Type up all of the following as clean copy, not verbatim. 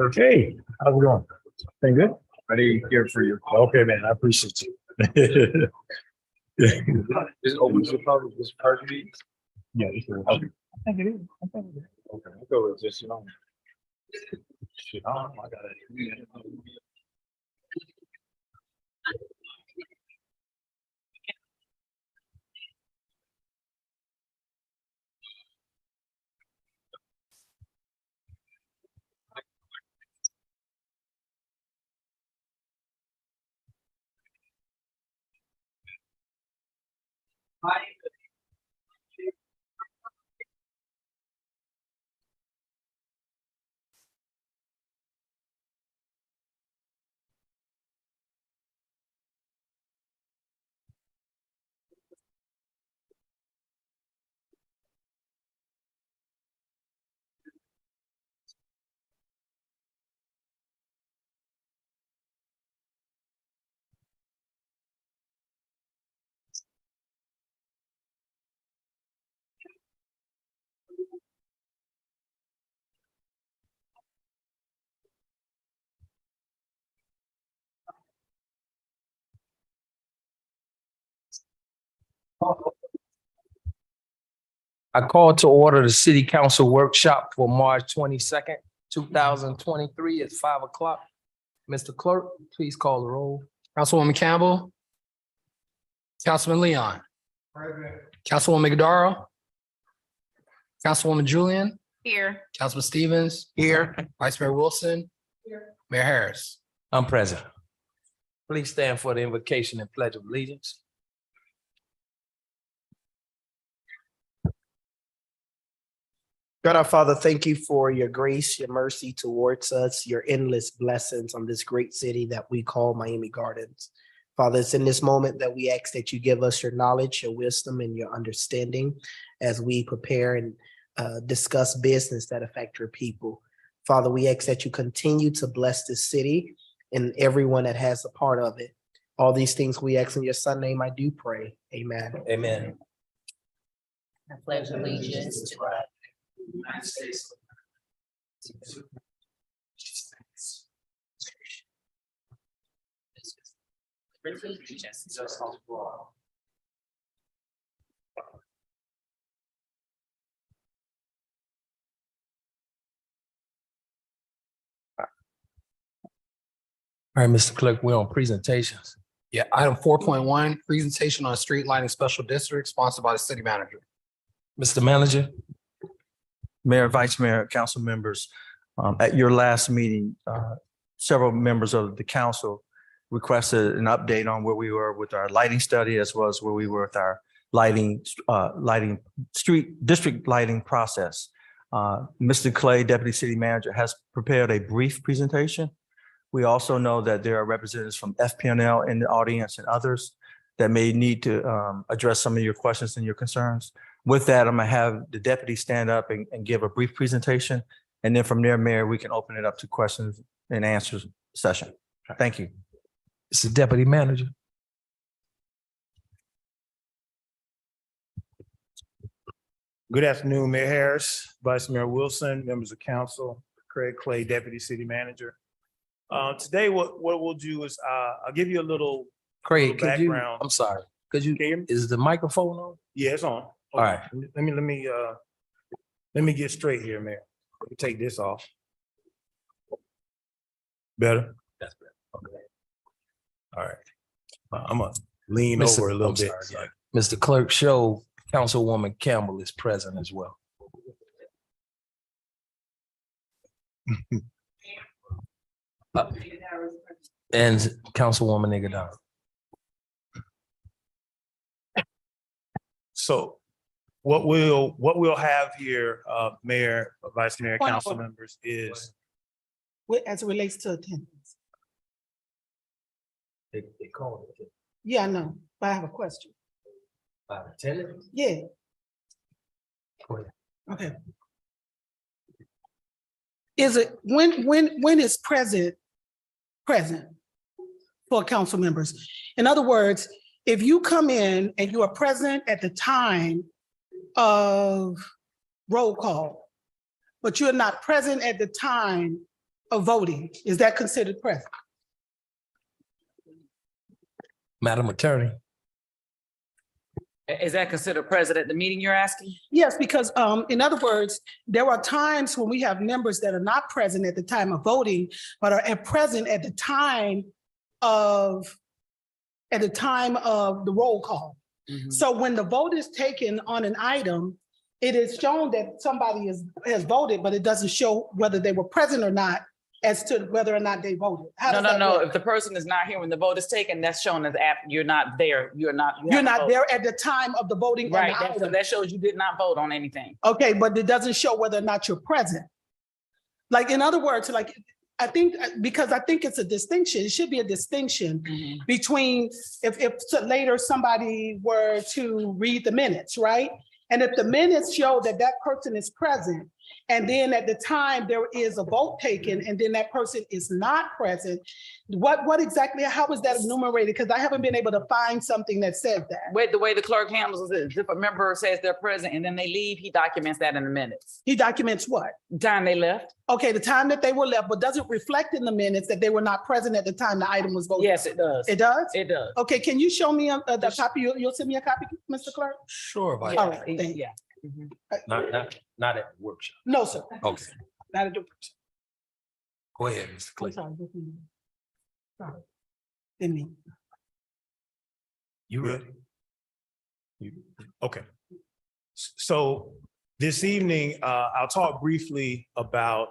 Okay, how's it going? Been good? Ready here for you. Okay, man, I appreciate you. Is opens the public this part of me? Yeah, sure. I think it is. I think it is. Okay, I'll go with this, you know. Shit, I got it. I call to order the city council workshop for March 22nd, 2023 at 5 o'clock. Mr. Clerk, please call the roll. Councilwoman Campbell, Councilman Leon. Councilwoman Godaro. Councilwoman Julian. Here. Councilman Stevens. Here. Vice Mayor Wilson. Mayor Harris. I'm present. Please stand for the invocation and pledge of allegiance. God our Father, thank you for your grace, your mercy towards us, your endless blessings on this great city that we call Miami Gardens. Father, it's in this moment that we ask that you give us your knowledge, your wisdom, and your understanding as we prepare and discuss business that affect your people. Father, we ask that you continue to bless this city and everyone that has a part of it. All these things we ask in your Son's name, I do pray. Amen. Amen. I pledge allegiance to the United States. liberty and justice for all. All right, Mr. Clerk, we're on presentations. Yeah, item 4.1, presentation on street lighting special district sponsored by the city manager. Mr. Manager, Mayor, Vice Mayor, council members, at your last meeting, several members of the council requested an update on where we were with our lighting study as well as where we were with our street district lighting process. Mr. Clay, Deputy City Manager, has prepared a brief presentation. We also know that there are representatives from FPNL in the audience and others that may need to address some of your questions and your concerns. With that, I'm gonna have the deputy stand up and give a brief presentation. And then from there, Mayor, we can open it up to questions and answers session. Thank you. Mr. Deputy Manager. Good afternoon, Mayor Harris, Vice Mayor Wilson, members of council, Craig Clay, Deputy City Manager. Today, what we'll do is, I'll give you a little Craig, could you, background. I'm sorry, could you, Can you hear me? is the microphone on? Yeah, it's on. All right. Let me get straight here, Mayor. Let me take this off. Better? That's better. Okay. All right. I'm gonna lean Mr. over a little I'm bit. sorry. Mr. Clerk, show Councilwoman Campbell is present as well. And Councilwoman Iguodala. So what we'll have here, Mayor, Vice Mayor, Point of council order. members is, As it relates to attendance. They called it Yeah, I know, but I have a question. by attendance. Yeah, Go ahead. okay. Is it, when is present for council members? In other words, if you come in and you are present at the time of roll call, but you're not present at the time of voting, is that considered present? Madam Attorney. Is that considered present at the meeting you're asking? Yes, because in other words, there are times when we have members that are not present at the time of voting, but are present at the time of the roll call. So when the vote is taken on an item, it is shown that somebody has voted, but it doesn't show whether they were present or not as to whether or not they voted. How No, does no, that no. work? If the person is not here when the vote is taken, that's shown as you're not there. You're not. you You're haven't not voted. there at the time of the voting on Right. the item. That shows you did not vote on anything. Okay, but it doesn't show whether or not you're present. Like, in other words, like, I think, because I think it's a distinction, it should be a distinction between if later somebody were to read the minutes, right? And if the minutes show that that person is present, and then at the time there is a vote taken, and then that person is not present, what exactly, how is that enumerated? Because I haven't been able to find something that says that. Wait, the way the clerk handles it, if a member says they're present and then they leave, he documents that in the minutes. He documents what? Time they left. Okay, the time that they were left, but does it reflect in the minutes that they were not present at the time the item was voted? Yes, it does. It does? It does. Okay, can you show me the copy? You'll send me a copy, Mr. Clerk? Sure, Vice. All right, thank you. Yeah. Mhm. Not at the workshop. No, sir. Okay, Not a difference. go ahead, Mr. I'm Clay. sorry. Just a minute. Sorry. Didn't mean. You ready? Okay. So this evening, I'll talk briefly about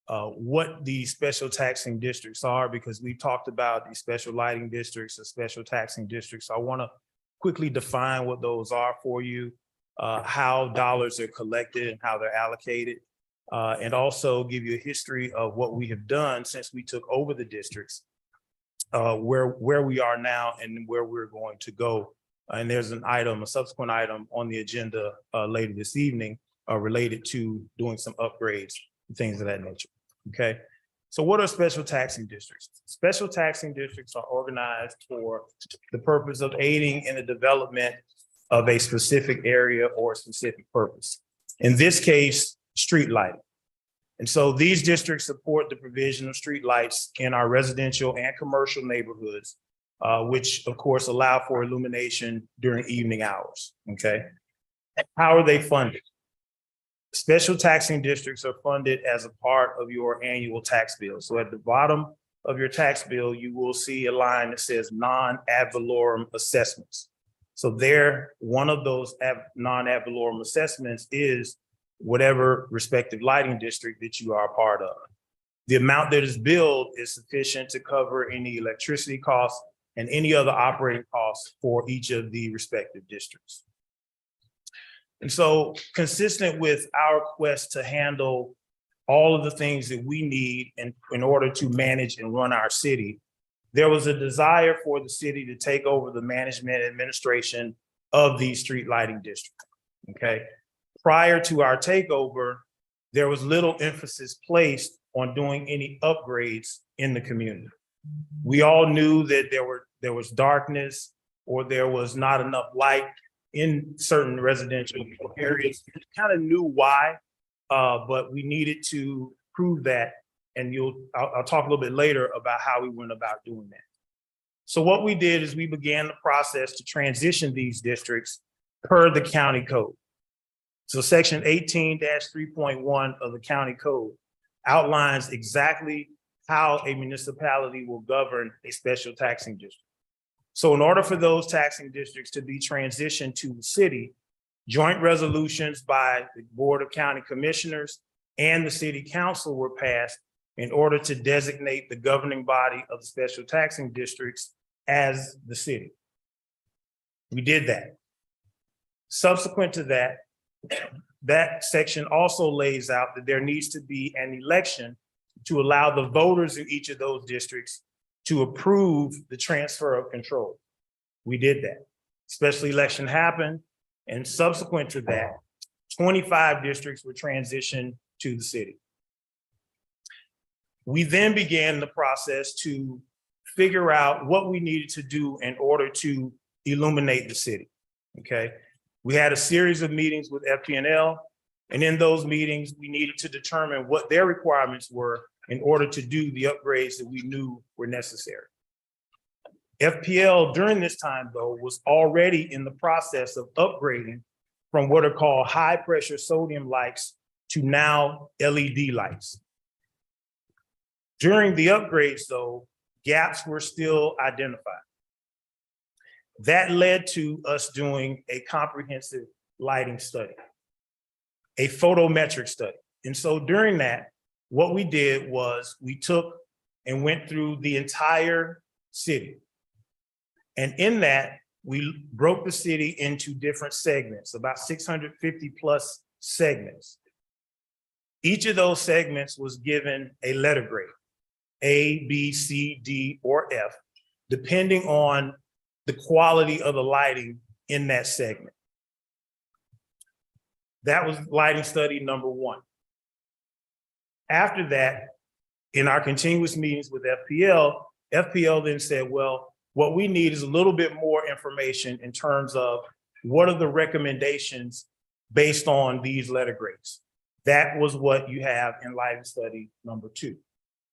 what the special taxing districts are, because we talked about the special lighting districts, the special taxing districts. I want to quickly define what those are for you, how dollars are collected and how they're allocated, and also give you a history of what we have done since we took over the districts, where we are now and where we're going to go. And there's a subsequent item on the agenda later this evening related to doing some upgrades, things of that nature. Okay. So what are special taxing districts? Special taxing districts are organized for the purpose of aiding in the development of a specific area or a specific purpose. In this case, street lighting. And so these districts support the provision of street lights in our residential and commercial neighborhoods, which of course allow for illumination during evening hours. Okay. How are they funded? Special taxing districts are funded as a part of your annual tax bill. So at the bottom of your tax bill, you will see a line that says non-ad valorem assessments. So there, one of those non-ad valorem assessments is whatever respective lighting district that you are a part of. The amount that is billed is sufficient to cover any electricity costs and any other operating costs for each of the respective districts. And so consistent with our quest to handle all of the things that we need in order to manage and run our city, there was a desire for the city to take over the management and administration of these street lighting districts. Okay. Prior to our takeover, there was little emphasis placed on doing any upgrades in the community. We all knew that there was darkness or there was not enough light in certain residential areas. We kind of knew why, but we needed to prove that. And I'll talk a little bit later about how we went about doing that. So what we did is we began the process to transition these districts per the county code. So section 18-3.1 of the county code outlines exactly how a municipality will govern a special taxing district. So in order for those taxing districts to be transitioned to the city, joint resolutions by the Board of County Commissioners and the City Council were passed in order to designate the governing body of the special taxing districts as the city. We did that. Subsequent to that, that section also lays out that there needs to be an election to allow the voters in each of those districts to approve the transfer of control. We did that. Special election happened, and subsequent to that, 25 districts were transitioned to the city. We then began the process to figure out what we needed to do in order to illuminate the city, okay? We had a series of meetings with FPNL, and in those meetings, we needed to determine what their requirements were in order to do the upgrades that we knew were necessary. FPL during this time, though, was already in the process of upgrading from what are called high pressure sodium lights to now LED lights. During the upgrades, though, gaps were still identified. That led to us doing a comprehensive lighting study, a photometric study. And so during that, what we did was we took and went through the entire city. And in that, we broke the city into different segments, about 650 plus segments. Each of those segments was given a letter grade, A, B, C, D, or F, depending on the quality of the lighting in that segment. That was lighting study number one. After that, in our continuous meetings with FPL then said, well, what we need is a little bit more information in terms of what are the recommendations based on these letter grades. That was what you have in lighting study number two.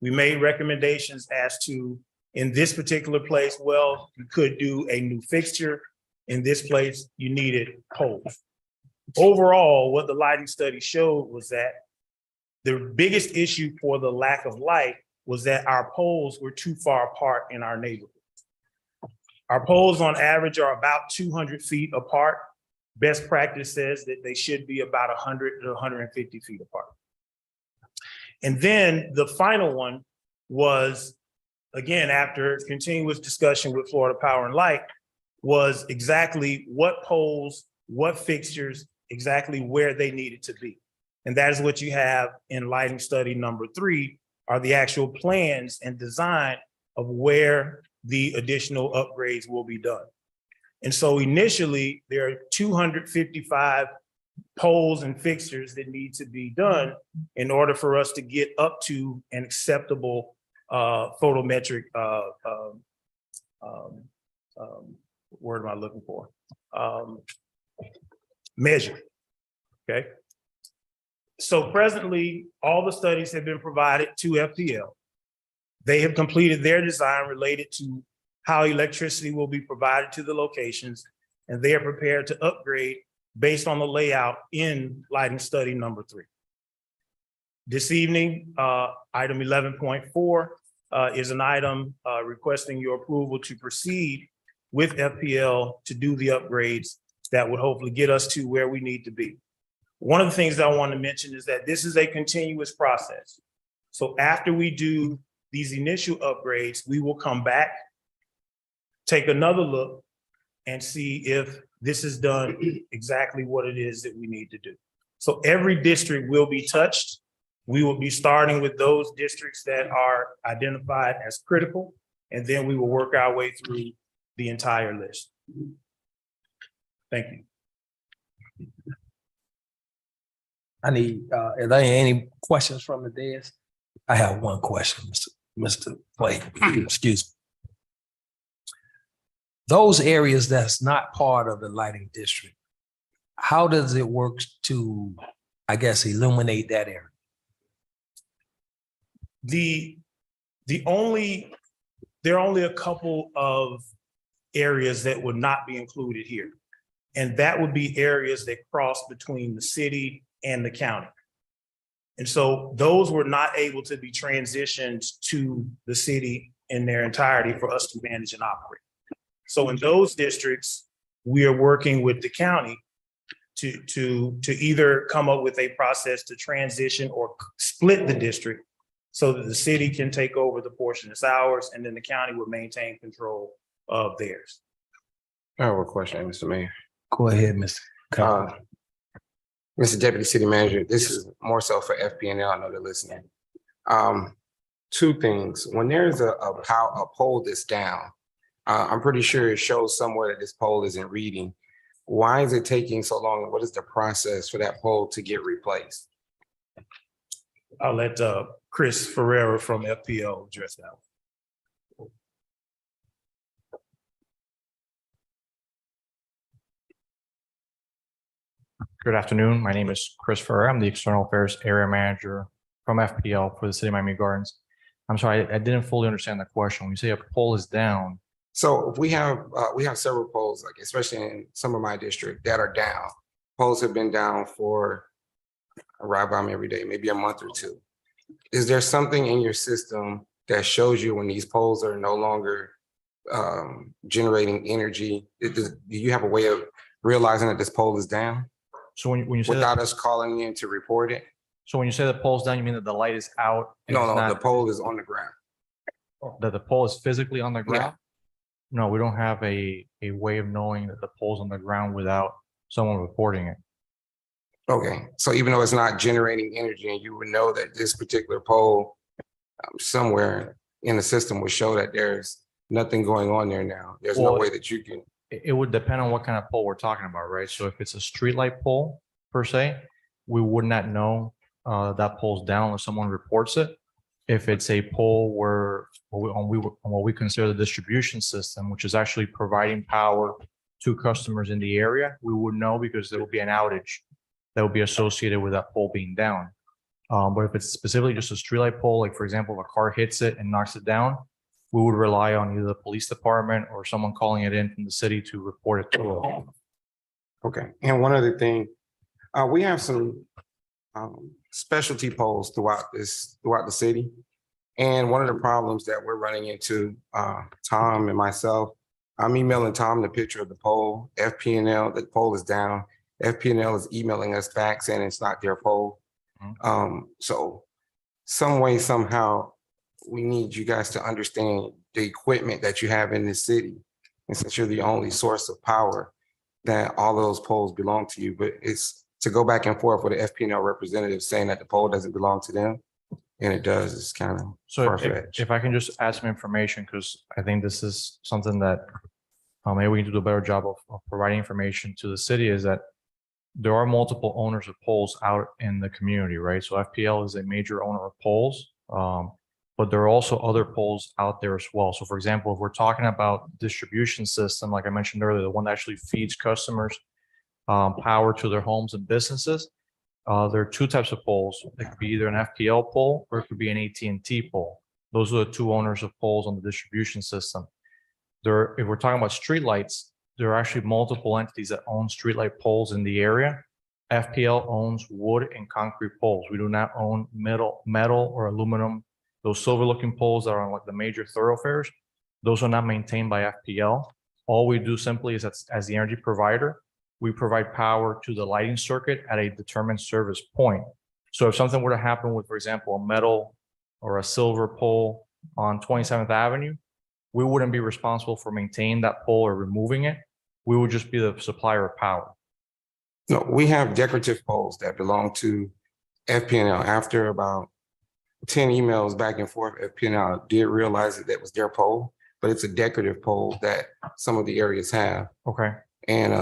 We made recommendations as to, in this particular place, well, you could do a new fixture. In this place, you needed poles. Overall, what the lighting study showed was that the biggest issue for the lack of light was that our poles were too far apart in our neighborhood. Our poles on average are about 200 feet apart Best practice says that they should be about 100 to 150 feet apart. And then the final one was, again, after continuous discussion with Florida Power and Light, was exactly what poles, what fixtures, exactly where they needed to be. And that is what you have in lighting study number 3, are the actual plans and design of where the additional upgrades will be done. And so initially, there are 255 poles and fixtures that need to be done in order for us to get up to an acceptable photometric, word am I looking for? Measure, okay? So presently, all the studies have been provided to FPL. They have completed their design related to how electricity will be provided to the locations, and they are prepared to upgrade based on the layout in lighting study number 3. This evening, item 11.4 is an item requesting your approval to proceed with FPL to do the upgrades that would hopefully get us to where we need to be. One of the things that I want to mention is that this is a continuous process. So after we do these initial upgrades, we will come back, take another look, and see if this has done exactly what it is that we need to do. So every district will be touched. We will be starting with those districts that are identified as critical, and then we will work our way through the entire list. Thank you. I need, are there any questions from the dais? I have one question, Mr. Clay, excuse me. Those areas that's not part of the lighting district, how does it work to, I guess, illuminate that area? There are only a couple of areas that would not be included here. And that would be areas that cross between the city and the county. And so those were not able to be transitioned to the city in their entirety for us to manage and operate. So in those districts, we are working with the county to either come up with a process to transition or split the district so that the city can take over the portion that's ours, and then the county would maintain control of theirs. I have a question, Mr. Mayor. Go ahead, Mr. Cobb. Mr. Deputy City Manager, this is more so for FPNL. I know they're listening. Two things. When there's a pole that's down, I'm pretty sure it shows somewhere that this pole isn't reading. Why is it taking so long? What is the process for that pole to get replaced? I'll let Chris Ferreira from FPL address that one. Good afternoon. My name is Chris Ferrer. I'm the External Affairs Area Manager from FPL for the City of Miami Gardens. I'm sorry, I didn't fully understand the question. When you say a pole is down. So we have several poles, like especially in some of my district, that are down. Poles have been down for I ride by them every day, maybe a month or two. Is there something in your system that shows you when these poles are no longer generating energy? Do you have a way of realizing that this pole is down? So when you say without us calling in to report it? So when you say the pole's down, you mean that the light is out? No, the pole is on the ground. That the pole is physically on the ground? Yeah. No, we don't have a way of knowing that the pole's on the ground without someone reporting it. Okay, so even though it's not generating energy, and you would know that this particular pole somewhere in the system would show that there's nothing going on there now. There's no way that you can. It would depend on what kind of pole we're talking about, right? So if it's a streetlight pole per se, we would not know that pole's down unless someone reports it. If it's a pole where what we consider the distribution system, which is actually providing power to customers in the area, we would know because there will be an outage that will be associated with that pole being down. But if it's specifically just a streetlight pole, like for example, if a car hits it and knocks it down, we would rely on either the police department or someone calling it in from the city to report it to us. Okay, and one other thing, we have some specialty poles throughout the city. And one of the problems that we're running into, Tom and myself, I'm emailing Tom the picture of the pole, FPNL, the pole is down. FPNL is emailing us back saying it's not their pole. So some way, somehow, we need you guys to understand the equipment that you have in this city. And since you're the only source of power, that all of those poles belong to you, but it's to go back and forth with the FPNL representative saying that the pole doesn't belong to them. And it does, it's kind of So far-fetched. if I can just add some information, because I think this is something that maybe we need to do a better job of providing information to the city, is that there are multiple owners of poles out in the community, right? So FPL is a major owner of poles, but there are also other poles out there as well. So for example, if we're talking about distribution system, like I mentioned earlier, the one that actually feeds customers power to their homes and businesses, there are two types of poles. It could be either an FPL pole or it could be an AT&T pole. Those are the two owners of poles on the distribution system. If we're talking about streetlights, there are actually multiple entities that own streetlight poles in the area. FPL owns wood and concrete poles. We do not own metal or aluminum. Those silver looking poles that are on like the major thoroughfares, those are not maintained by FPL. All we do simply is as the energy provider, we provide power to the lighting circuit at a determined service point. So if something were to happen with, for example, a metal or a silver pole on 27th Avenue, we wouldn't be responsible for maintaining that pole or removing it. We would just be the supplier of power. No, we have decorative poles that belong to FPNL. After about 10 emails back and forth, FPNL did realize that that was their pole, but it's a decorative pole that some of the areas have. Okay. And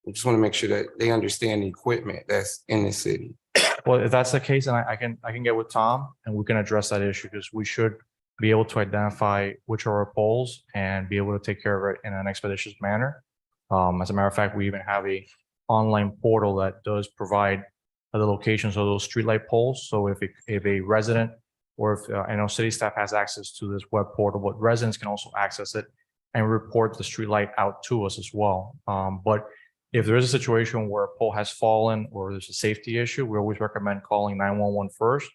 we just want to make sure that they understand the equipment that's in the city. Well, if that's the case, then I can get with Tom and we can address that issue, because we should be able to identify which are our poles and be able to take care of it in an expeditious manner. As a matter of fact, we even have a online portal that does provide the locations of those streetlight poles. So if a resident or if I know city staff has access to this web portal, but residents can also access it and report the streetlight out to us as well. But if there is a situation where a pole has fallen or there's a safety issue, we always recommend calling 911 first.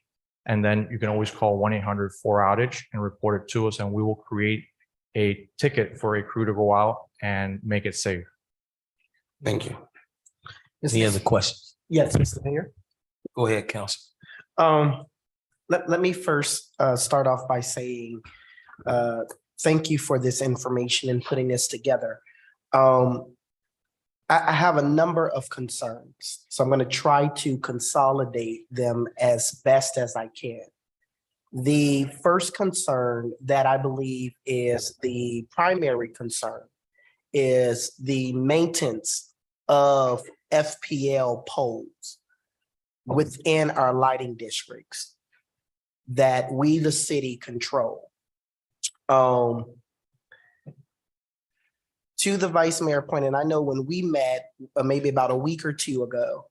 And then you can always call 1-800-4-OUTAGE and report it to us, and we will create a ticket for a crew to go out and make it safe. Thank you. Any other questions? Yes, Mr. Mayor. Go ahead, Council. Let me first start off by saying thank you for this information and putting this together. I have a number of concerns, so I'm going to try to consolidate them as best as I can. The first concern that I believe is the primary concern is the maintenance of FPL poles within our lighting districts that we, the city, control. To the vice mayor point, and I know when we met maybe about a week or two ago,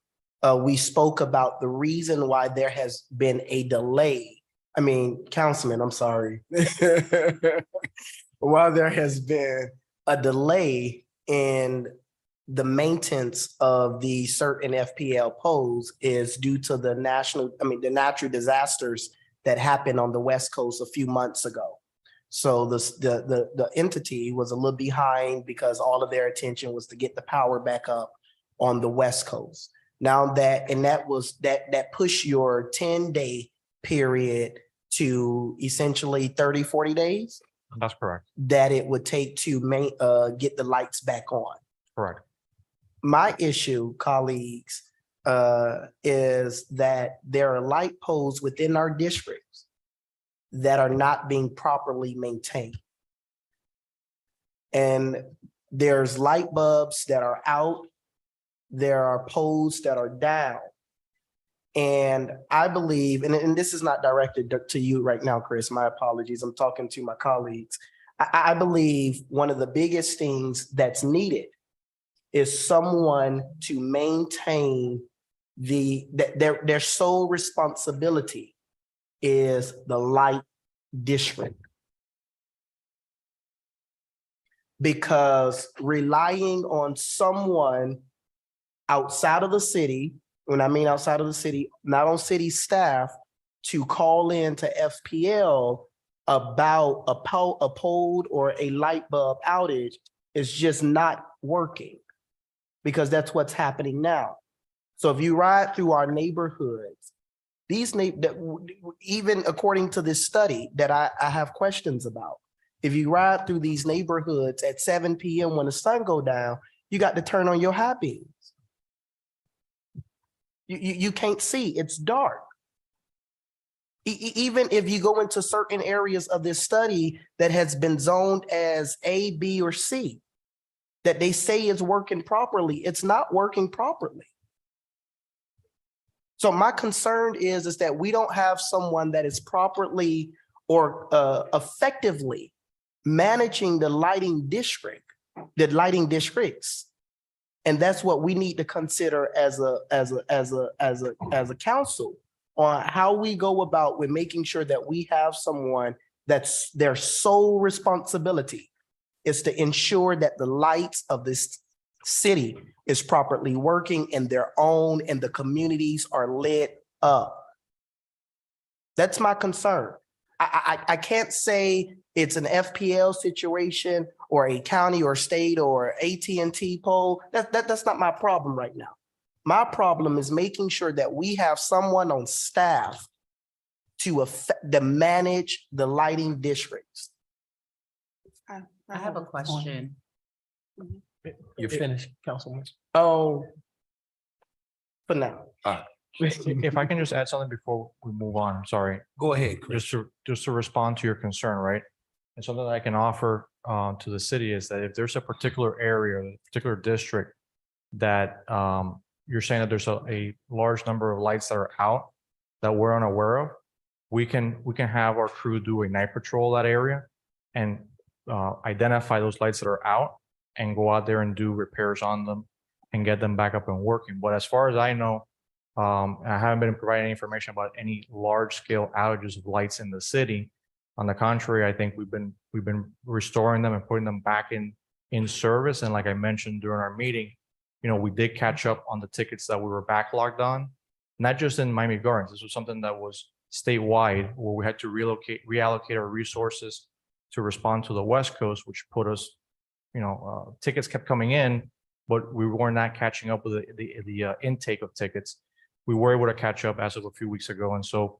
we spoke about the reason why there has been a delay. I mean, Councilman, I'm sorry. While there has been a delay in the maintenance of the certain FPL poles is due to the natural disasters that happened on the West Coast a few months ago. So the entity was a little behind because all of their attention was to get the power back up on the West Coast. Now that pushed your 10-day period to essentially 30, 40 days. That's correct. That it would take to get the lights back on. Correct. My issue, colleagues, is that there are light poles within our districts that are not being properly maintained. And there's light bulbs that are out. There are poles that are down. And I believe, and this is not directed to you right now, Chris, my apologies. I'm talking to my colleagues. I believe one of the biggest things that's needed is someone to maintain their sole responsibility is the light district. Because relying on someone outside of the city, when I mean outside of the city, not on city staff, to call in to FPL about a pole or a light bulb outage is just not working. because that's what's happening now. So if you ride through our neighborhoods, even according to this study that I have questions about, if you ride through these neighborhoods at 7 p.m. when the sun go down, you got to turn on your high beams. You can't see, it's dark. Even if you go into certain areas of this study that has been zoned as A, B, or C, that they say is working properly, it's not working properly. So my concern is that we don't have someone that is properly or effectively managing the lighting districts. And that's what we need to consider as a council on how we go about with making sure that we have someone that's their sole responsibility is to ensure that the lights of this city is properly working and their own and the communities are lit up. That's my concern. I can't say it's an FPL situation or a county or state or AT&T pole. That's not my problem right now. My problem is making sure that we have someone on staff to manage the lighting districts. I have a question. You finished, Councilman? Oh, for now. If I can just add something before we move on, I'm sorry. Go ahead, Chris. Just to respond to your concern, right? And something that I can offer to the city is that if there's a particular area, a particular district that you're saying that there's a large number of lights that are out that we're unaware of, we can have our crew do a night patrol that area and identify those lights that are out and go out there and do repairs on them and get them back up and working. But as far as I know, I haven't been providing any information about any large scale outages of lights in the city. On the contrary, I think we've been restoring them and putting them back in service. And like I mentioned during our meeting, we did catch up on the tickets that we were backlogged on, not just in Miami Gardens. This was something that was statewide where we had to reallocate our resources to respond to the West Coast, which put us, tickets kept coming in, but we were not catching up with the intake of tickets. We were able to catch up as of a few weeks ago. And so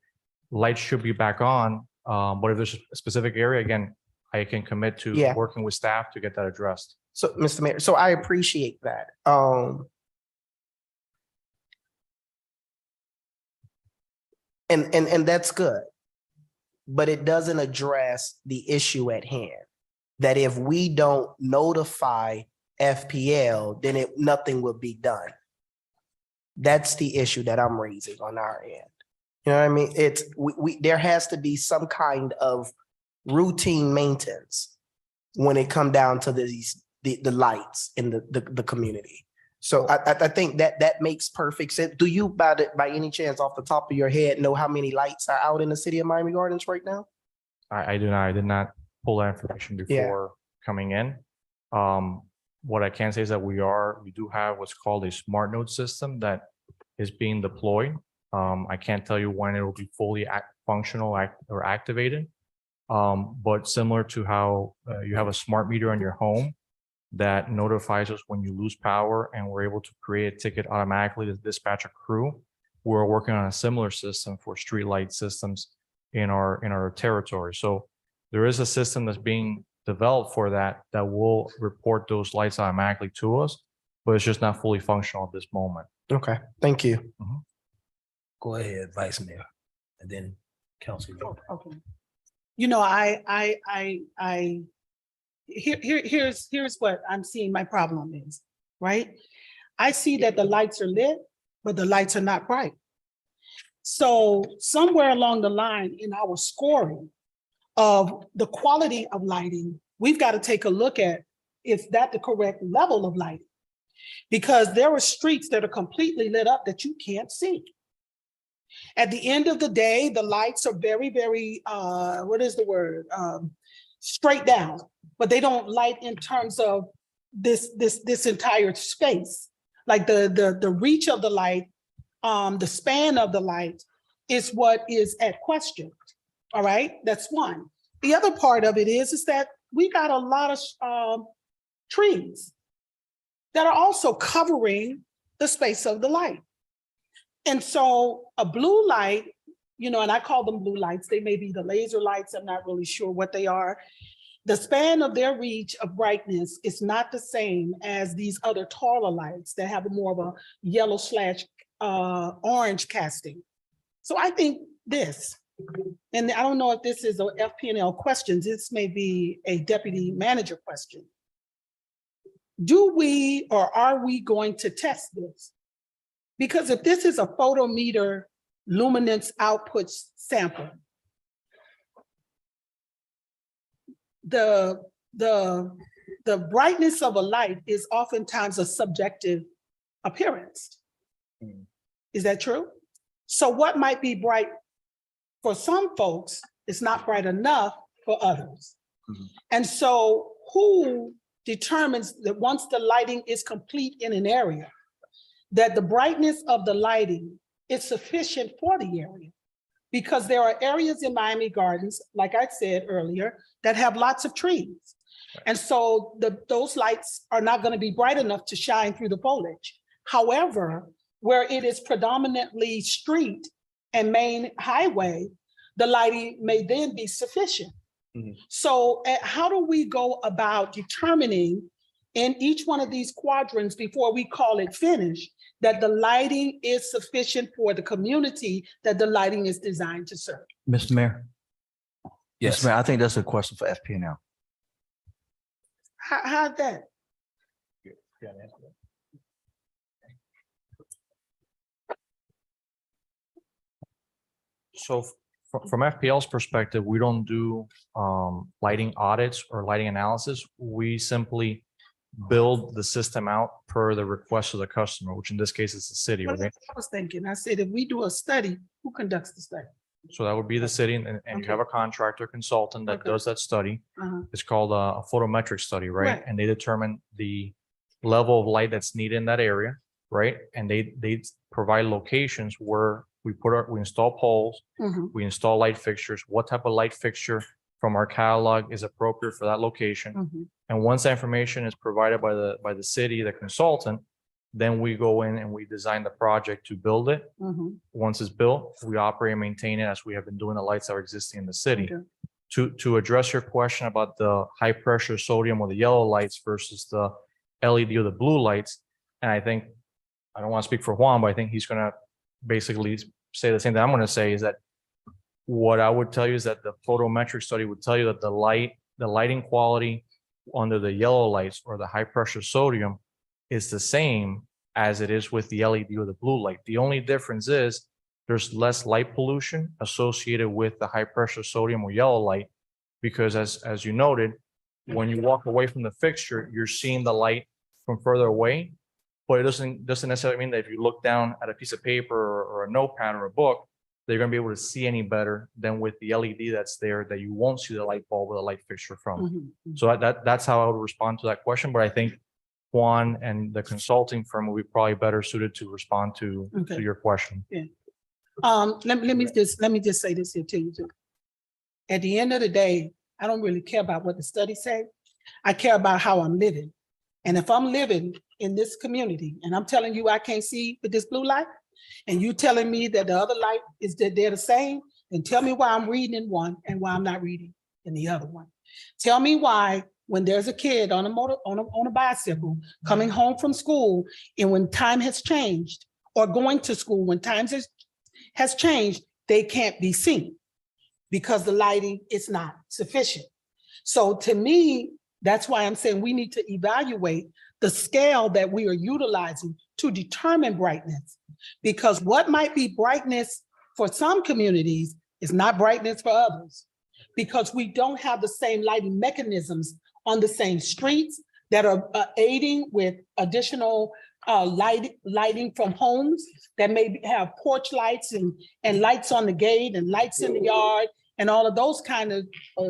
lights should be back on. But if there's a specific area, again, I can commit to working with staff to get that addressed. So, Mr. Mayor, so I appreciate that. And that's good, but it doesn't address the issue at hand. That if we don't notify FPL, then nothing will be done. That's the issue that I'm raising on our end. You know what I mean? It's there has to be some kind of routine maintenance when it come down to the lights in the community. So I think that makes perfect sense. Do you by any chance off the top of your head know how many lights are out in the city of Miami Gardens right now? I do not. I did not pull that information before coming in. What I can say is that we do have what's called a smart node system that is being deployed. I can't tell you when it will be fully functional or activated. But similar to how you have a smart meter on your home that notifies us when you lose power and we're able to create a ticket automatically to dispatch a crew, we're working on a similar system for street light systems in our territory. So there is a system that's being developed for that will report those lights automatically to us, but it's just not fully functional at this moment. Okay, thank you. Mm-hmm. Go ahead, Vice Mayor, and then Councilor. Okay. Here's what I'm seeing my problem is, right? I see that the lights are lit, but the lights are not bright. So somewhere along the line in our scoring of the quality of lighting, we've got to take a look at if that's the correct level of lighting. Because there are streets that are completely lit up that you can't see. At the end of the day, the lights are very, very, straight down, but they don't light in terms of this entire space. Like the reach of the light, the span of the light is what is at question. All right, that's one. The other part of it is that we got a lot of trees. that are also covering the space of the light. And so a blue light, you know, and I call them blue lights, they may be the laser lights, I'm not really sure what they are. The span of their reach of brightness is not the same as these other taller lights that have more of a yellow / orange casting. So I think this, and I don't know if this is a FP&L question, this may be a deputy manager question. Do we or are we going to test this? Because if this is a photometer luminance output sample, the brightness of a light is oftentimes a subjective appearance. Is that true? So what might be bright for some folks is not bright enough for others. And so who determines that once the lighting is complete in an area, that the brightness of the lighting is sufficient for the area? Because there are areas in Miami Gardens, like I said earlier, that have lots of trees. And so those lights are not going to be bright enough to shine through the foliage. However, where it is predominantly street and main highway, the lighting may then be sufficient. So how do we go about determining in each one of these quadrants before we call it finished, that the lighting is sufficient for the community that the lighting is designed to serve? Mr. Mayor? Yes. Mr. Mayor, I think that's a question for FP&L. How's that? So from FPL's perspective, we don't do lighting audits or lighting analysis. We simply build the system out per the request of the customer, which in this case is the city, Well, right? I was thinking, I said, if we do a study, who conducts the study? So that would be the city, and you Okay. have a contractor consultant that Okay. does that study. Uh-huh. It's called a photometric study, right? Right. And they determine the level of light that's needed in that area, right? And they provide locations where we install poles, Mhm. we install light fixtures, what type of light fixture from our catalog is appropriate for that location. Mhm. And once that information is provided by the city, the consultant, then we go in and we design the project to build it. Mhm. Once it's built, we operate and maintain it as we have been doing the lights that are existing in the city. Okay. To address your question about the high pressure sodium or the yellow lights versus the LED or the blue lights, and I think, I don't want to speak for Juan, but I think he's gonna basically say the same thing I'm gonna say, is that what I would tell you is that the photometric study would tell you that the lighting quality under the yellow lights or the high pressure sodium is the same as it is with the LED or the blue light. The only difference is there's less light pollution associated with the high pressure sodium or yellow light, because as you noted, when you walk away from the fixture, you're seeing the light from further away, but it doesn't necessarily mean that if you look down at a piece of paper or a notepad or a book, that you're gonna be able to see any better than with the LED that's there, that you won't see the light bulb or the light fixture from. Mhm. Mhm. So that's how I would respond to that question, but I think Juan and the consulting firm will be probably better suited to respond to Okay. your question. Let me just say this here to you too. At the end of the day, I don't really care about what the studies say. I care about how I'm living. And if I'm living in this community and I'm telling you I can't see with this blue light, and you telling me that the other light is that they're the same, then tell me why I'm reading in one and why I'm not reading in the other one. Tell me why when there's a kid on a bicycle coming home from school, and when time has changed, or going to school when times has changed, they can't be seen because the lighting is not sufficient. So to me, that's why I'm saying we need to evaluate the scale that we are utilizing to determine brightness. Because what might be brightness for some communities is not brightness for others. Because we don't have the same lighting mechanisms on the same streets that are aiding with additional lighting from homes that may have porch lights and lights on the gate and lights in the yard and all of those kind of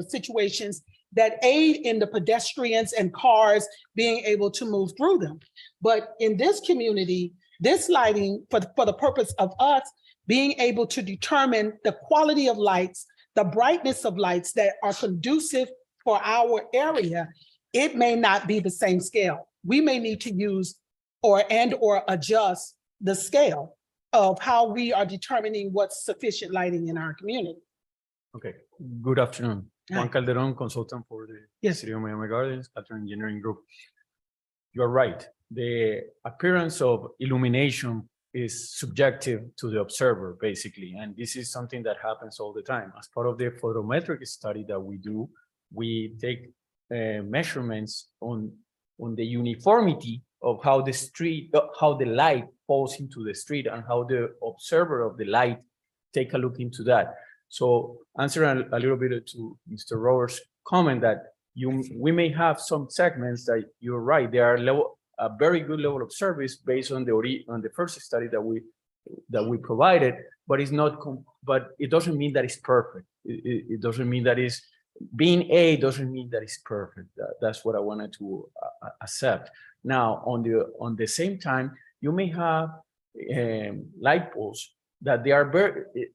situations that aid in the pedestrians and cars being able to move through them. But in this community, this lighting, for the purpose of us being able to determine the quality of lights, the brightness of lights that are conducive for our area, it may not be the same scale. We may need to use or adjust the scale of how we are determining what's sufficient lighting in our community. Okay, good afternoon. Hi. Juan Calderon, consultant for the Yes. City of Miami Gardens, Calderon Engineering Group. You're right. The appearance of illumination is subjective to the observer, basically. And this is something that happens all the time. As part of the photometric study that we do, we take measurements on the uniformity of how the street, how the light falls into the street and how the observer of the light take a look into that. So answering a little bit to Mr. Rower's comment that we may have some segments that you're right, they are a very good level of service based on the first study that we provided, but it's not, but it doesn't mean that it's perfect. It doesn't mean that it's being A doesn't mean that it's perfect. That's what I wanted to accept. Now, on the same time, you may have light poles that they are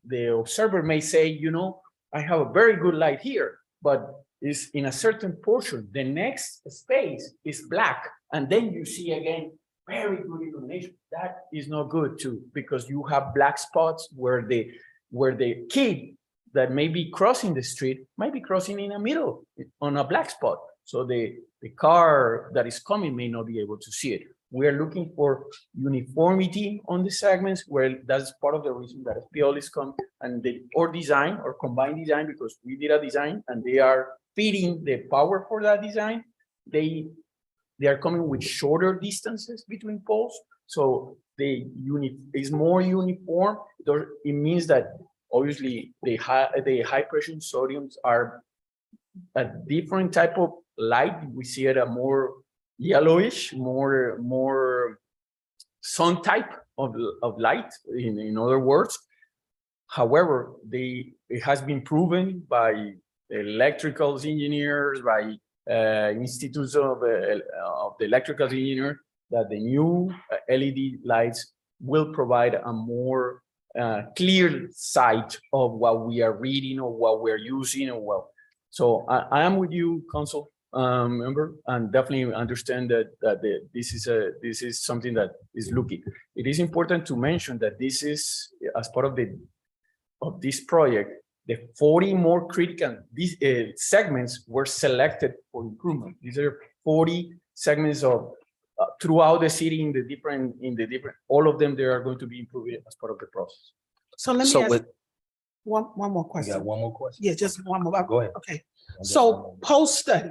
the observer may say, you know, I have a very good light here, but it's in a certain portion. The next space is black, and then you see again very good illumination. That is not good too, because you have black spots where the kid that may be crossing the street might be crossing in the middle on a black spot. So the car that is coming may not be able to see it. We are looking for uniformity on the segments, where that's part of the reason that FPL is come and or design or combined design, because we did a design and they are feeding the power for that design. They are coming with shorter distances between poles. So the unit is more uniform. It means that obviously the high pressure sodiums are a different type of light. We see it a more yellowish, more sun type of light, in other words. However, it has been proven by electrical engineers, by institutes of the electrical engineer, that the new LED lights will provide a more clear sight of what we are reading or what we're using or well. So I am with you, Council member, and definitely understand that this is something that is looking. It is important to mention that this is as part of this project. The 40 more critical segments were selected for improvement. These are 40 segments of throughout the city in the different all of them. They are going to be improved as part of the process. So let me So ask with, one more you question. got one more question? Yeah, just one more. Go ahead. Okay. So post-study,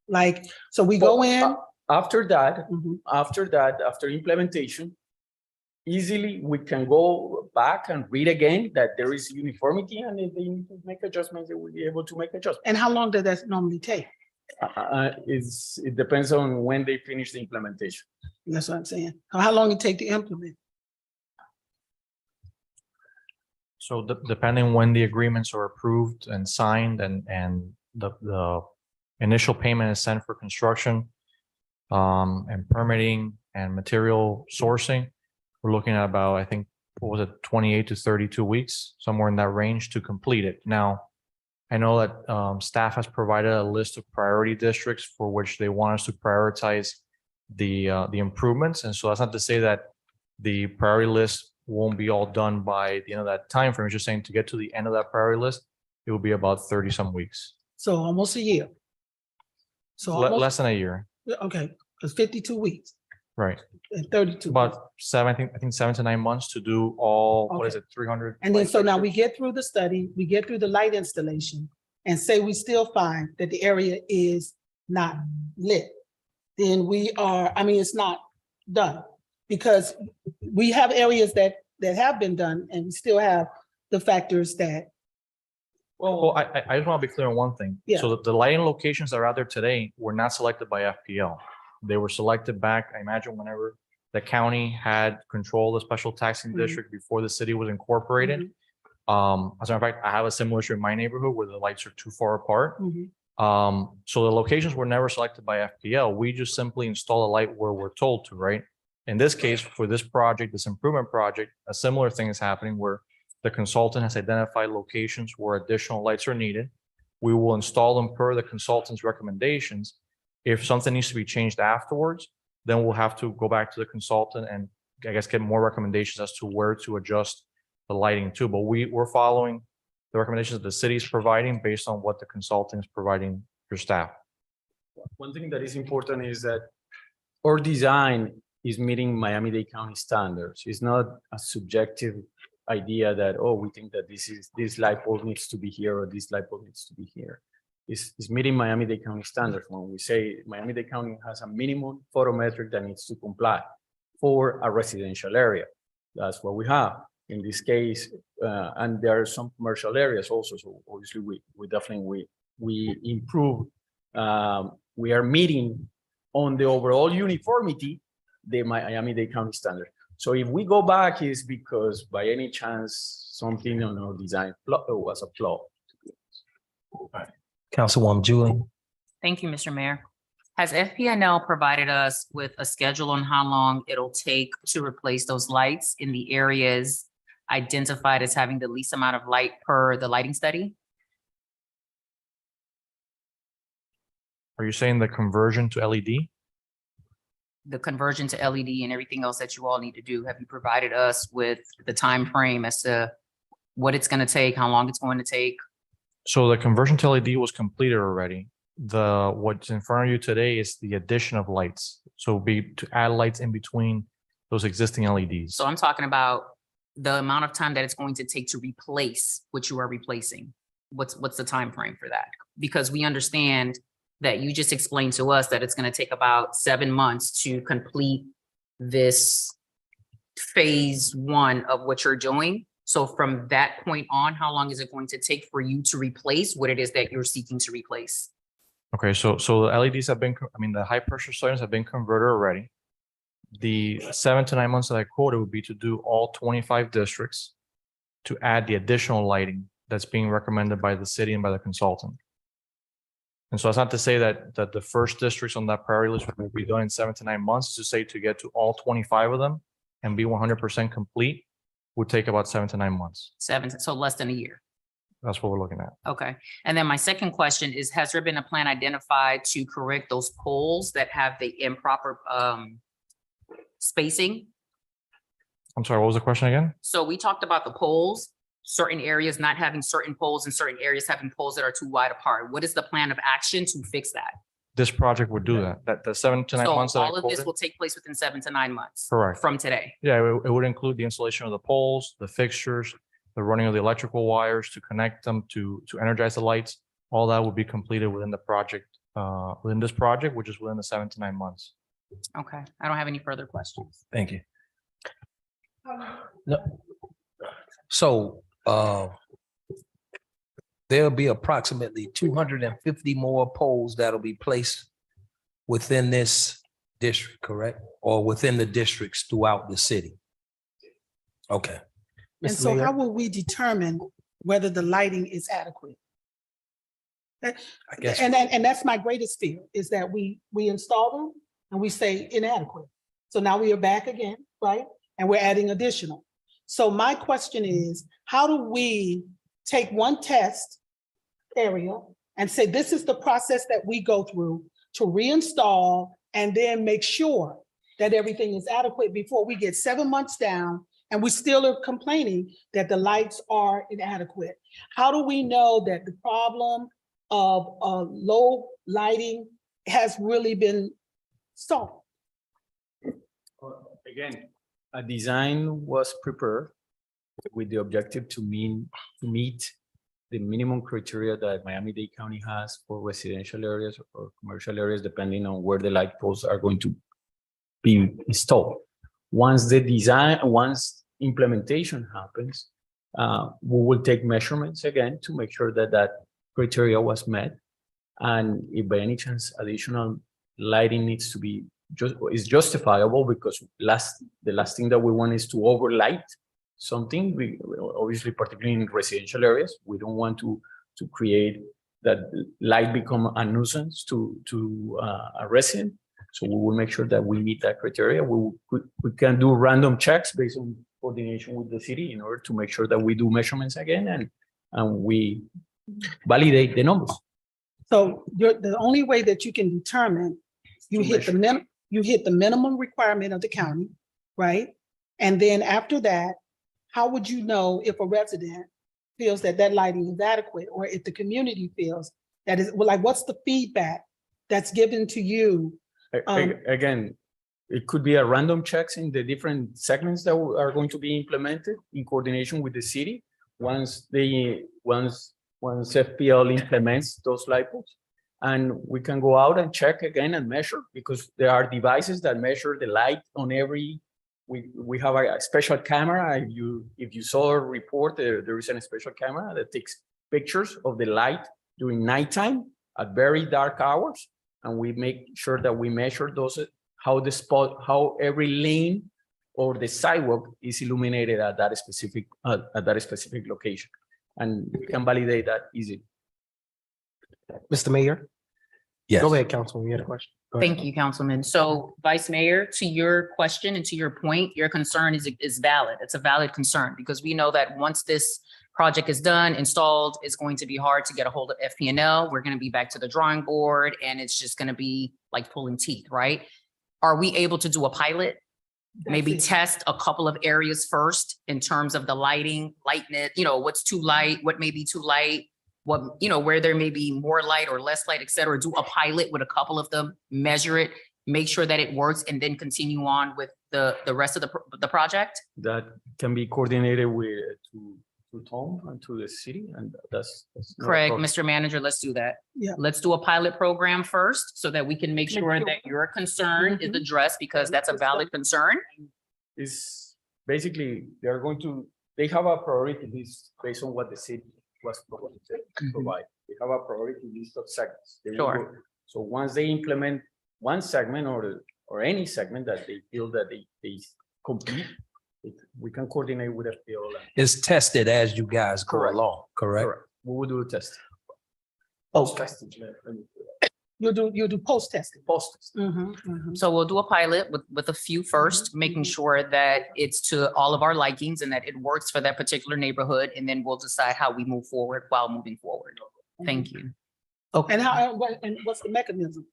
like, so we go in. After that, Mhm. after implementation, easily we can go back and read again that there is uniformity, and if they need to make adjustments, they will be able to make adjustments. And how long does that normally take? It depends on when they finish the implementation. That's what I'm saying. How long it take to implement? So depending when the agreements are approved and signed and the initial payment is sent for construction and permitting and material sourcing, we're looking at about, I think, what was it, 28 to 32 weeks, somewhere in that range to complete it. Now, I know that staff has provided a list of priority districts for which they want us to prioritize the improvements. And so that's not to say that the priority list won't be all done by the end of that time frame. It's just saying to get to the end of that priority list, it will be about 30 some weeks. So almost a year. So almost, Less than a year, okay, it's 52 weeks right? and 32. About seven, I think 7 to 9 months to do all, what is Okay. it, 300? And then, light so now we fixtures? get through the study, we get through the light installation, and say we still find that the area is not lit. Then it's not done. Because we have areas that have been done, and we still have the factors that. Well, I just want to be clear on one thing. Yeah. So the lighting locations that are out there today were not selected by FPL. They were selected back, I imagine, whenever the county had control of the special taxing Mhm. district before the city was incorporated. As a matter of fact, I have a similar issue in my neighborhood where the lights are too far apart. Mhm. So the locations were never selected by FPL. We just simply install a light where we're told to, right? In this case, for this project, this improvement project, a similar thing is happening where the consultant has identified locations where additional lights are needed. We will install them per the consultant's recommendations. If something needs to be changed afterwards, then we'll have to go back to the consultant and I guess get more recommendations as to where to adjust the lighting to. But we're following the recommendations that the city is providing based on what the consultant is providing your staff. One thing that is important is that our design is meeting Miami-Dade County standards. It's not a subjective idea that, oh, we think that this light pole needs to be here or this light pole needs to be here. It's meeting Miami-Dade County standards. When we say Miami-Dade County has a minimum photometric that needs to comply for a residential area. That's what we have in this case. And there are some commercial areas also. So obviously we definitely improve. We are meeting on the overall uniformity, the Miami-Dade County standard. So if we go back, is because by any chance something on our design was a flaw. Councilwoman Julie. Thank you, Mr. Mayor. Has FPNL provided us with a schedule on how long it'll take to replace those lights in the areas identified as having the least amount of light per the lighting study? Are you saying the conversion to LED? The conversion to LED and everything else that you all need to do? Have you provided us with the time frame as to what it's going to take, how long it's going to take? So the conversion to LED was completed already. What's in front of you today is the addition of lights. So to add lights in between those existing LEDs. So I'm talking about the amount of time that it's going to take to replace what you are replacing. What's the time frame for that? Because we understand that you just explained to us that it's going to take about 7 months to complete this phase 1 of what you're doing. So from that point on, how long is it going to take for you to replace what it is that you're seeking to replace? Okay, so the LEDs have been, the high pressure sockets have been converted already. The 7 to 9 months that I quoted would be to do all 25 districts to add the additional lighting that's being recommended by the city and by the consultant. And so it's not to say that the first districts on that priority list will be done in 7 to 9 months. It's to say to get to all 25 of them and be 100% complete would take about 7 to 9 months. So less than a year. That's what we're looking at. Okay. And then my second question is, has there been a plan identified to correct those poles that have the improper spacing? I'm sorry, what was the question again? So we talked about the poles, certain areas not having certain poles and certain areas having poles that are too wide apart. What is the plan of action to fix that? This project would do that. That the 7 to 9 So months that I all of this quoted. will take place within 7 to 9 months. Correct. From today. Yeah, it would include the installation of the poles, the fixtures, the running of the electrical wires to connect them to energize the lights. All that will be completed within the project, within this project, which is within the 7 to 9 months. Okay. I don't have any further questions. Thank you. No. So there'll be approximately 250 more poles that'll be placed within this district, correct? Or within the districts throughout the city? Okay. And Mr. so Mayor? how will we determine whether the lighting is adequate? I guess, And that's my greatest fear, is that we install them and we say inadequate. So now we are back again, right? And we're adding additional. So my question is, how do we take one test area and say, this is the process that we go through to reinstall and then make sure that everything is adequate before we get 7 months down and we still are complaining that the lights are inadequate? How do we know that the problem of low lighting has really been solved? Again, a design was prepared with the objective to meet the minimum criteria that Miami-Dade County has for residential areas or commercial areas, depending on where the light poles are going to be installed. Once implementation happens, we will take measurements again to make sure that that criteria was met. And if by any chance additional lighting needs to be is justifiable, because the last thing that we want is to overlight something. We obviously, particularly in residential areas, we don't want to create that light become a nuisance to a resident. So we will make sure that we meet that criteria. We can do random checks based on coordination with the city in order to make sure that we do measurements again and we validate the numbers. So the only way that you can determine you hit the you hit the minimum requirement of the county, right? And then after that, how would you know if a resident feels that that lighting is adequate, or if the community feels that is, well, like, what's the feedback that's given to you? Again, it could be a random checks in the different segments that are going to be implemented in coordination with the city. Once FPL implements those light bulbs, and we can go out and check again and measure, because there are devices that measure the light on every. We have a special camera. If you saw a report, there is a special camera that takes pictures of the light during nighttime at very dark hours, and we make sure that we measure those, how every lane or the sidewalk is illuminated at that specific location, and we can validate that easily. Mr. Mayor? Yes. Go ahead, Councilman. You had a question? Go ahead. Thank you, Councilman. So Vice Mayor, to your question and to your point, your concern is valid. It's a valid concern, because we know that once this project is done, installed, it's going to be hard to get a hold of FPNL. We're going to be back to the drawing board, and it's just going to be like pulling teeth, right? Are we able to do a pilot? Maybe test a couple of areas first in terms of the lighting, lightness, what's too light, what may be too light, what, where there may be more light or less light, et cetera. Do a pilot with a couple of them, measure it, make sure that it works, and then continue on with the rest of the project? That can be coordinated to Tom and to the city, and that's not a Craig, problem. Mr. Manager, let's do that. Yeah. Let's do a pilot program first so that we can make sure that your concern is addressed, because that's a valid concern. Is basically they have a priority list based on what the city was to provide. They have a priority list of segments. They will Sure. go- So once they implement one segment or any segment that they feel that they complete, we can coordinate with FPL. It's tested as you guys go Correct. along, correct? Correct. We will do a test. Okay. You'll do post testing. Post. So we'll do a pilot with a few first, making sure that it's to all of our likings and that it works for that particular neighborhood. And then we'll decide how we move forward while moving forward. Thank you. And what's the mechanism?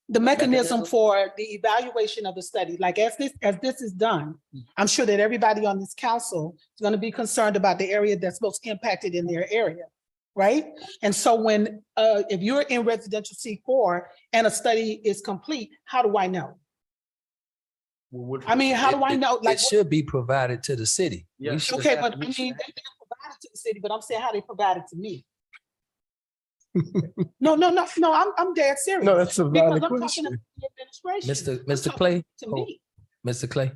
The mechanism for the evaluation of the study, like as this is done, I'm sure that everybody on this council is going to be concerned about the area that's most impacted in their area, right? And so when, if you're in residential C4 and a study is complete, how do I know? I mean, how do I know? Like, It should be provided to the city. We Yeah. should okay, have- but I mean, they didn't provide it to the city, but I'm saying how they provide it to me. No, I'm dead serious. No, that's a Because valid I'm talking question. to the administration. Mr. Clay, To me. Mr. Clay,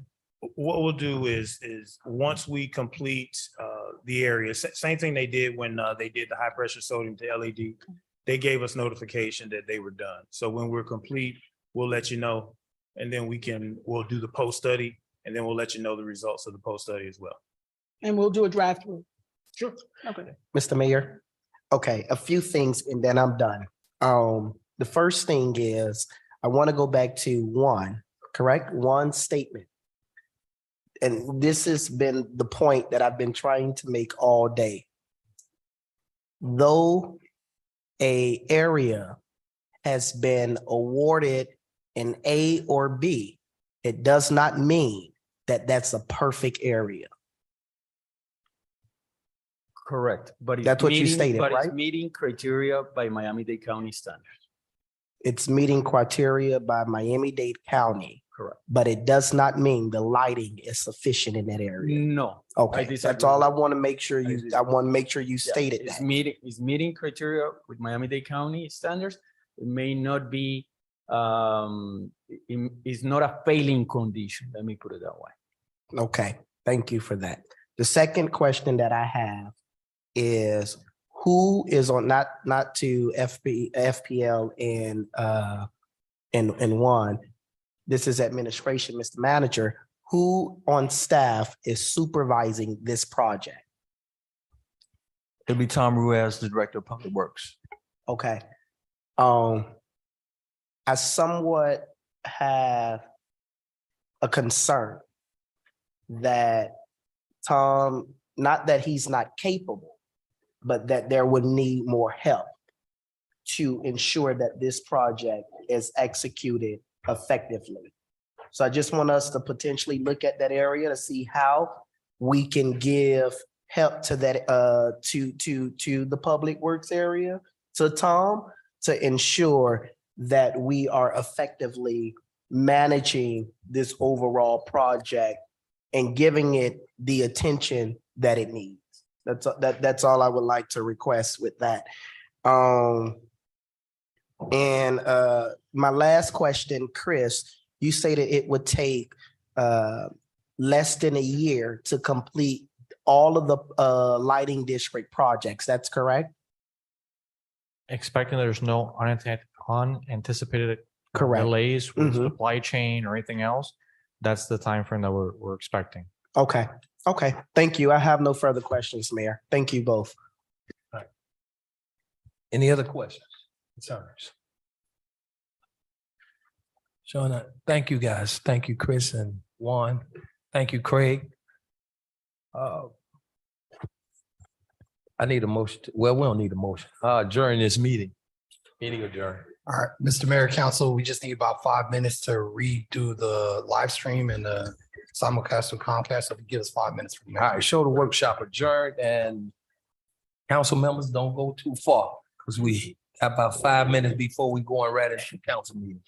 What we'll do is once we complete the area, same thing they did when they did the high pressure sodium to LED. They gave us notification that they were done. So when we're complete, we'll let you know. And then we'll do the post study, and then we'll let you know the results of the post study as well. And we'll do a drive through. Sure. Okay. Mr. Mayor? Okay, a few things and then I'm done. The first thing is, I want to go back to one statement. And this has been the point that I've been trying to make all day. Though a area has been awarded an A or B, it does not mean that that's a perfect area. Correct, but it's That's what you meeting- stated, but it's right? meeting criteria by Miami-Dade County standards. It's meeting criteria by Miami-Dade County, Correct. but it does not mean the lighting is sufficient in that area. No. Okay, disagree that's all with I want to make sure you, disagree. I want to make sure you Yeah, stated it's that. meeting criteria with Miami-Dade County standards. It may not be, it's not a failing condition. Let me put it that way. Okay, thank you for that. The second question that I have is who is on, not to FPL and one, this is administration, Mr. Manager, who on staff is supervising this project? It'll be Tom Ruiz, the Director of Public Works. Okay. I somewhat have a concern that Tom, not that he's not capable, but that there would need more help to ensure that this project is executed effectively. So I just want us to potentially look at that area to see how we can give help to that, to the public works area, to Tom, to ensure that we are effectively managing this overall project and giving it the attention that it needs. That's all I would like to request with that. And my last question, Chris, you stated it would take less than a year to complete all of the lighting district projects. That's correct? Expecting there's no unanticipated Correct. delays with Mhm. supply chain or anything else. That's the time frame that we're expecting. Okay, okay. Thank you. I have no further questions, Mayor. Thank you both. Any other questions, concerns? Showing thank you, guys. Thank you, Chris and Juan. Thank you, Craig. I need a motion. Well, we don't need a motion. During this meeting. Meeting adjourned. All right, Mr. Mayor, Council, we just need about 5 minutes to redo the live stream and the simulcast with Comcast. So if you give us 5 minutes from All now. right, show the workshop adjourned and council members don't go too far because we got about 5 minutes before we go on right into council meeting.